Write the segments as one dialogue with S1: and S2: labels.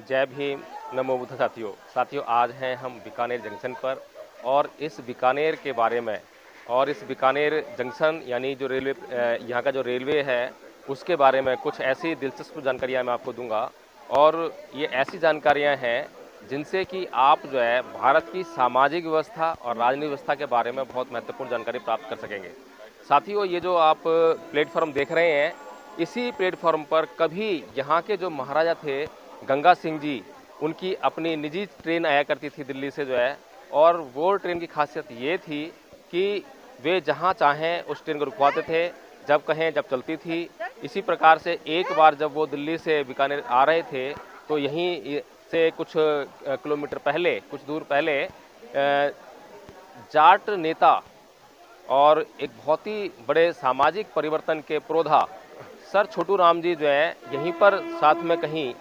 S1: जय भीम, नमो बुद्ध साथियों आज हैं हम बीकानेर जंक्शन पर और इस बीकानेर के बारे में और इस बीकानेर जंक्शन यानी जो रेलवे यहाँ का जो रेलवे है उसके बारे में कुछ ऐसी दिलचस्प जानकारियाँ मैं आपको दूंगा। और ये ऐसी जानकारियाँ हैं जिनसे कि आप जो है भारत की सामाजिक व्यवस्था और राजनीतिक व्यवस्था के बारे में बहुत महत्वपूर्ण जानकारी प्राप्त कर सकेंगे। साथियों, ये जो आप प्लेटफॉर्म देख रहे हैं, इसी प्लेटफॉर्म पर कभी यहाँ के जो महाराजा थे गंगा सिंह जी, उनकी अपनी निजी ट्रेन आया करती थी दिल्ली से जो है। और वो ट्रेन की खासियत ये थी कि वे जहाँ चाहें उस ट्रेन को रुकवाते थे, जब कहें जब चलती थी। इसी प्रकार से एक बार जब वो दिल्ली से बीकानेर आ रहे थे तो यहीं से कुछ किलोमीटर पहले, कुछ दूर पहले जाट नेता और एक बहुत ही बड़े सामाजिक परिवर्तन के पुरोधा सर छोटू राम जी जो है यहीं पर साथ में कहीं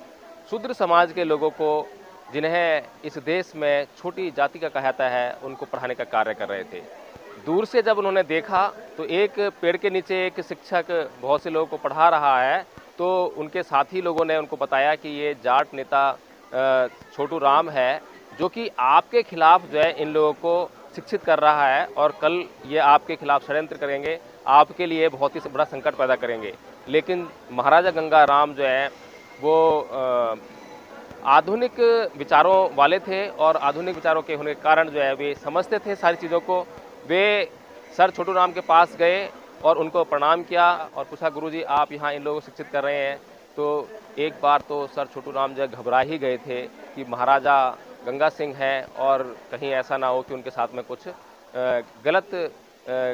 S1: शूद्र समाज के लोगों को, जिन्हें इस देश में छोटी जाति का कहा जाता है, उनको पढ़ाने का कार्य कर रहे थे। दूर से जब उन्होंने देखा तो एक पेड़ के नीचे एक शिक्षक बहुत से लोगों को पढ़ा रहा है, तो उनके साथी लोगों ने उनको बताया कि ये जाट नेता छोटू राम है, जो कि आपके खिलाफ जो है इन लोगों को शिक्षित कर रहा है और कल ये आपके खिलाफ षड्यंत्र करेंगे, आपके लिए बहुत ही बड़ा संकट पैदा करेंगे। लेकिन महाराजा गंगा राम जो है वो आधुनिक विचारों वाले थे और आधुनिक विचारों के होने के कारण जो है वे समझते थे सारी चीज़ों को। वे सर छोटू राम के पास गए और उनको प्रणाम किया और पूछा, गुरुजी आप यहाँ इन लोगों को शिक्षित कर रहे हैं। तो एक बार तो सर छोटू राम जो है घबरा ही गए थे कि महाराजा गंगा सिंह हैं और कहीं ऐसा ना हो कि उनके साथ में कुछ गलत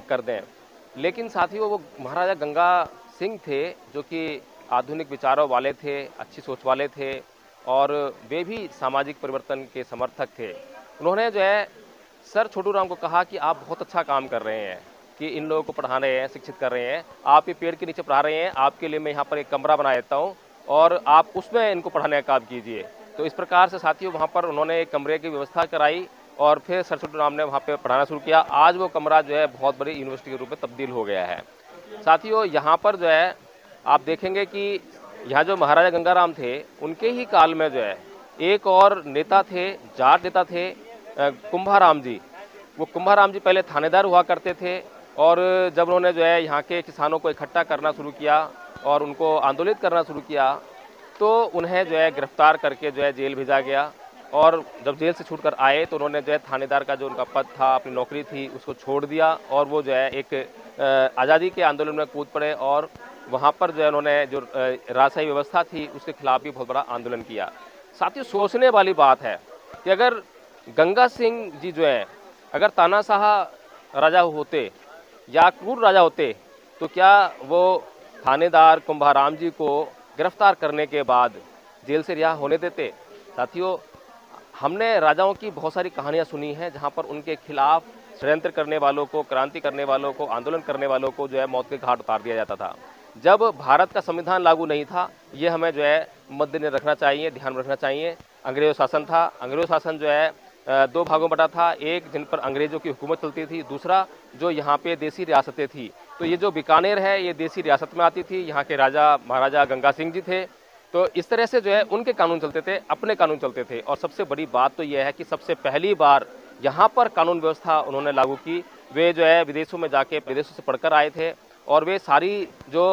S1: कर दें। लेकिन साथियों, वो महाराजा गंगा सिंह थे जो कि आधुनिक विचारों वाले थे, अच्छी सोच वाले थे और वे भी सामाजिक परिवर्तन के समर्थक थे। उन्होंने जो है सर छोटू राम को कहा कि आप बहुत अच्छा काम कर रहे हैं कि इन लोगों को पढ़ा रहे हैं, शिक्षित कर रहे हैं, आप ये पेड़ के नीचे पढ़ा रहे हैं, आपके लिए मैं यहाँ पर एक कमरा बना देता हूँ और आप उसमें इनको पढ़ाने का काम कीजिए। तो इस प्रकार से साथियों वहाँ पर उन्होंने एक कमरे की व्यवस्था कराई और फिर सर छोटू राम ने वहाँ पर पढ़ाना शुरू किया। आज वो कमरा जो है बहुत बड़ी यूनिवर्सिटी के रूप में तब्दील हो गया है। साथियों, यहाँ पर जो है आप देखेंगे कि यहाँ जो महाराजा गंगाराम थे उनके ही काल में जो है एक और नेता थे, जाट नेता थे कुंभाराम जी। वो कुंभाराम जी पहले थानेदार हुआ करते थे और जब उन्होंने जो है यहाँ के किसानों को इकट्ठा करना शुरू किया और उनको आंदोलित करना शुरू किया तो उन्हें जो है गिरफ्तार करके जो है जेल भेजा गया। और जब जेल से छूटकर आए तो उन्होंने जो है थानेदार का जो उनका पद था, अपनी नौकरी थी, उसको छोड़ दिया और वो जो है एक आज़ादी के आंदोलन में कूद पड़े और वहाँ पर जो है उन्होंने जो राजशाही व्यवस्था थी उसके खिलाफ भी बहुत बड़ा आंदोलन किया। साथियों, सोचने वाली बात है कि अगर गंगा सिंह जी जो है अगर तानाशाह राजा होते या क्रूर राजा होते तो क्या वो थानेदार कुंभाराम जी को गिरफ्तार करने के बाद जेल से रिहा होने देते? साथियों, हमने राजाओं की बहुत सारी कहानियां सुनी हैं जहां पर उनके खिलाफ षड्यंत्र करने वालों को, क्रांति करने वालों को, आंदोलन करने वालों को जो है मौत के घाट उतार दिया जाता था। जब भारत का संविधान लागू नहीं था, ये हमें जो है मद्दे में रखना चाहिए, ध्यान में रखना चाहिए। अंग्रेज़ शासन था, अंग्रेज़ शासन जो है दो भागों में बटा था, एक जिन पर अंग्रेज़ों की हुकूमत चलती थी, दूसरा जो यहाँ पे देसी रियासतें थी। तो ये जो बीकानेर है ये देसी रियासत में आती थी, यहाँ के राजा महाराजा गंगा सिंह जी थे। तो इस तरह से जो है उनके कानून चलते थे, अपने कानून चलते थे। और सबसे बड़ी बात तो यह है कि सबसे पहली बार यहाँ पर कानून व्यवस्था उन्होंने लागू की। वे जो है विदेशों में जाके विदेशों से पढ़कर आए थे और वे सारी जो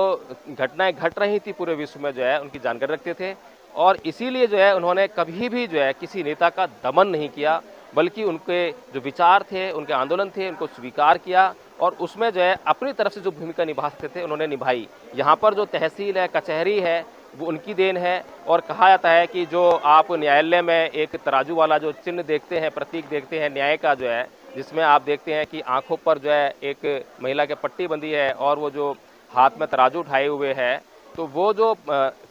S1: घटनाएं घट रही थी पूरे विश्व में जो है उनकी जानकारी रखते थे। और इसीलिए जो है उन्होंने कभी भी जो है किसी नेता का दमन नहीं किया, बल्कि उनके जो विचार थे, उनके आंदोलन थे, उनको स्वीकार किया और उसमें जो है अपनी तरफ से जो भूमिका निभा सकते थे उन्होंने निभाई। यहाँ पर जो तहसील है, कचहरी है, वो उनकी देन है। और कहा जाता है कि जो आप न्यायालय में एक तराजू वाला जो चिन्ह देखते हैं, प्रतीक देखते हैं न्याय का जो है, जिसमें आप देखते हैं कि आंखों पर जो है एक महिला के पट्टी बंधी है और वो जो हाथ में तराजू उठाए हुए है, तो वो जो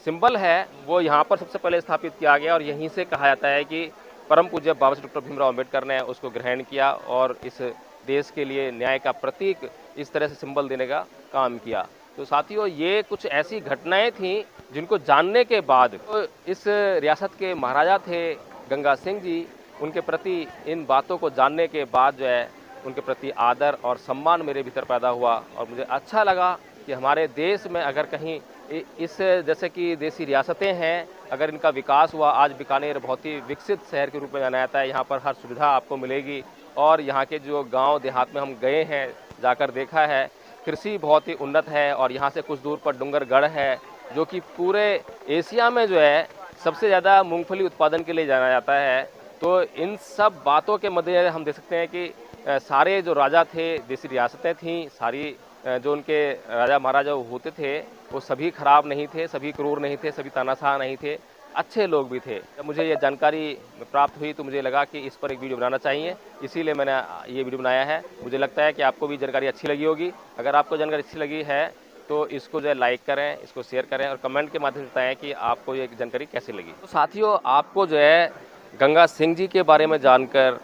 S1: सिंबल है वो यहाँ पर सबसे पहले स्थापित किया गया और यहीं से कहा जाता है कि परम पूज्य बाबा साहब डॉक्टर भीमराव अम्बेडकर ने उसको ग्रहण किया और इस देश के लिए न्याय का प्रतीक इस तरह से सिंबल देने का काम किया। तो साथियों, ये कुछ ऐसी घटनाएं थीं जिनको जानने के बाद तो इस रियासत के महाराजा थे गंगा सिंह जी, उनके प्रति इन बातों को जानने के बाद जो है उनके प्रति आदर और सम्मान मेरे भीतर पैदा हुआ और मुझे अच्छा लगा कि हमारे देश में अगर कहीं इस जैसे कि देसी रियासतें हैं, अगर इनका विकास हुआ, आज बीकानेर बहुत ही विकसित शहर के रूप में जाना जाता है। यहाँ पर हर सुविधा आपको मिलेगी और यहाँ के जो गांव देहात में हम गए हैं, जाकर देखा है, कृषि बहुत ही उन्नत है और यहाँ से कुछ दूर पर डूंगरगढ़ है, जो कि पूरे एशिया में जो है सबसे ज़्यादा मूंगफली उत्पादन के लिए जाना जाता है। तो इन सब बातों के मद्देनजर हम देख सकते हैं कि सारे जो राजा थे, देसी रियासतें थीं, सारी जो उनके राजा महाराजा होते थे, वो सभी खराब नहीं थे, सभी क्रूर नहीं थे, सभी तानाशाह नहीं थे, अच्छे लोग भी थे। जब मुझे ये जानकारी प्राप्त हुई तो मुझे लगा कि इस पर एक वीडियो बनाना चाहिए, इसीलिए मैंने ये वीडियो बनाया है। मुझे लगता है कि आपको भी जानकारी अच्छी लगी होगी। अगर आपको जानकारी अच्छी लगी है तो इसको जो है लाइक करें, इसको शेयर करें और कमेंट के माध्यम से बताएं कि आपको ये जानकारी कैसी लगी। तो साथियों, आपको जो है गंगा सिंह जी के बारे में जानकर,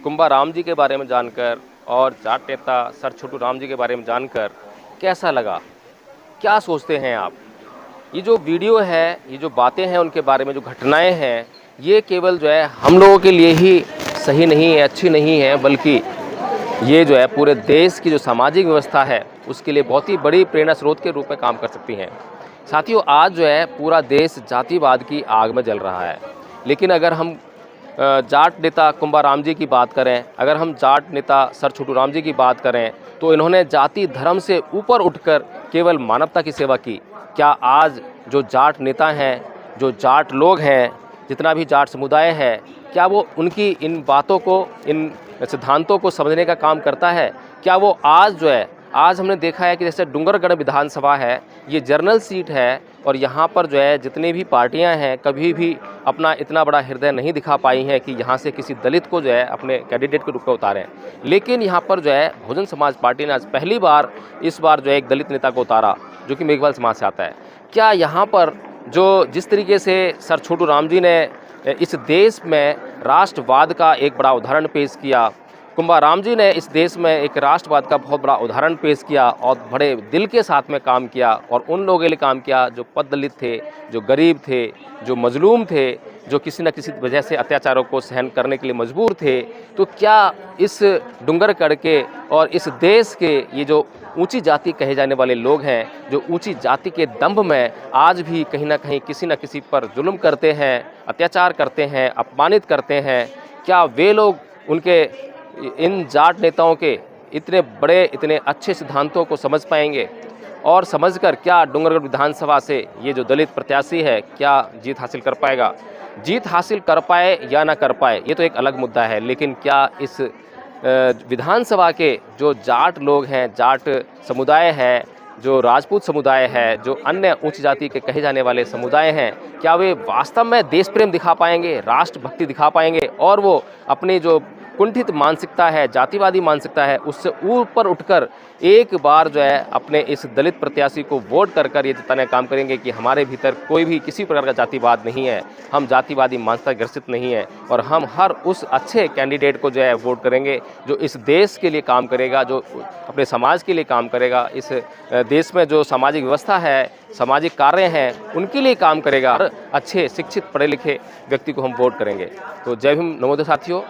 S1: कुंभाराम जी के बारे में जानकर और जाट नेता सर छोटू राम जी के बारे में जानकर कैसा लगा, क्या सोचते हैं आप? ये जो वीडियो है, ये जो बातें हैं उनके बारे में, जो घटनाएं हैं, ये केवल जो है हम लोगों के लिए ही सही नहीं है, अच्छी नहीं है, बल्कि ये जो है पूरे देश की जो सामाजिक व्यवस्था है उसके लिए बहुत ही बड़ी प्रेरणा स्रोत के रूप में काम कर सकती हैं। साथियों, आज जो है पूरा देश जातिवाद की आग में जल रहा है, लेकिन अगर हम जाट नेता कुंभाराम जी की बात करें, अगर हम जाट नेता सर छोटू राम जी की बात करें, तो इन्होंने जाति धर्म से ऊपर उठकर केवल मानवता की सेवा की। क्या आज जो जाट नेता हैं, जो जाट लोग हैं, जितना भी जाट समुदाय है, क्या वो उनकी इन बातों को, इन सिद्धांतों को समझने का काम करता है? क्या वो आज जो है, आज हमने देखा है कि जैसे डूंगरगढ़ विधानसभा है, ये जनरल सीट है और यहाँ पर जो है जितनी भी पार्टियाँ हैं, कभी भी अपना इतना बड़ा हृदय नहीं दिखा पाई हैं कि यहाँ से किसी दलित को जो है अपने कैंडिडेट के रूप में उतारें। लेकिन यहाँ पर जो है बहुजन समाज पार्टी ने आज पहली बार इस बार जो है एक दलित नेता को उतारा, जो कि मेघवाल समाज से आता है। क्या यहाँ पर जो जिस तरीके से सर छोटू राम जी ने इस देश में राष्ट्रवाद का एक बड़ा उदाहरण पेश किया, कुंभाराम जी ने इस देश में एक राष्ट्रवाद का बहुत बड़ा उदाहरण पेश किया और बड़े दिल के साथ में काम किया और उन लोगों के लिए काम किया जो पददलित थे, जो गरीब थे, जो मजलूम थे, जो किसी न किसी वजह से अत्याचारों को सहन करने के लिए मजबूर थे। तो क्या इस डूंगरगढ़ के और इस देश के ये जो ऊंची जाति कहे जाने वाले लोग हैं, जो ऊंची जाति के दंभ में आज भी कहीं ना कहीं किसी न किसी पर जुल्म करते हैं, अत्याचार करते हैं, अपमानित करते हैं, क्या वे लोग उनके इन जाट नेताओं के इतने बड़े, इतने अच्छे सिद्धांतों को समझ पाएंगे? और समझकर क्या डूंगरगढ़ विधानसभा से ये जो दलित प्रत्याशी है, क्या जीत हासिल कर पाएगा? जीत हासिल कर पाए या ना कर पाए, ये तो एक अलग मुद्दा है, लेकिन क्या इस विधानसभा के जो जाट लोग हैं, जाट समुदाय है, जो राजपूत समुदाय है, जो अन्य उच्च जाति के कहे जाने वाले समुदाय हैं, क्या वे वास्तव में देश प्रेम दिखा पाएंगे, राष्ट्रभक्ति दिखा पाएंगे और वो अपनी जो कुंठित मानसिकता है, जातिवादी मानसिकता है, उससे ऊपर उठकर एक बार जो है अपने इस दलित प्रत्याशी को वोट कर कर ये जताने काम करेंगे कि हमारे भीतर कोई भी किसी प्रकार का जातिवाद नहीं है, हम जातिवादी मानसिकता ग्रसित नहीं है और हम हर उस अच्छे कैंडिडेट को जो है वोट करेंगे जो इस देश के लिए काम करेगा, जो अपने समाज के लिए काम करेगा, इस देश में जो सामाजिक व्यवस्था है, सामाजिक कार्य हैं, उनके लिए काम करेगा। हर अच्छे शिक्षित पढ़े लिखे व्यक्ति को हम वोट करेंगे। तो जय भीम, नमोदय साथियों।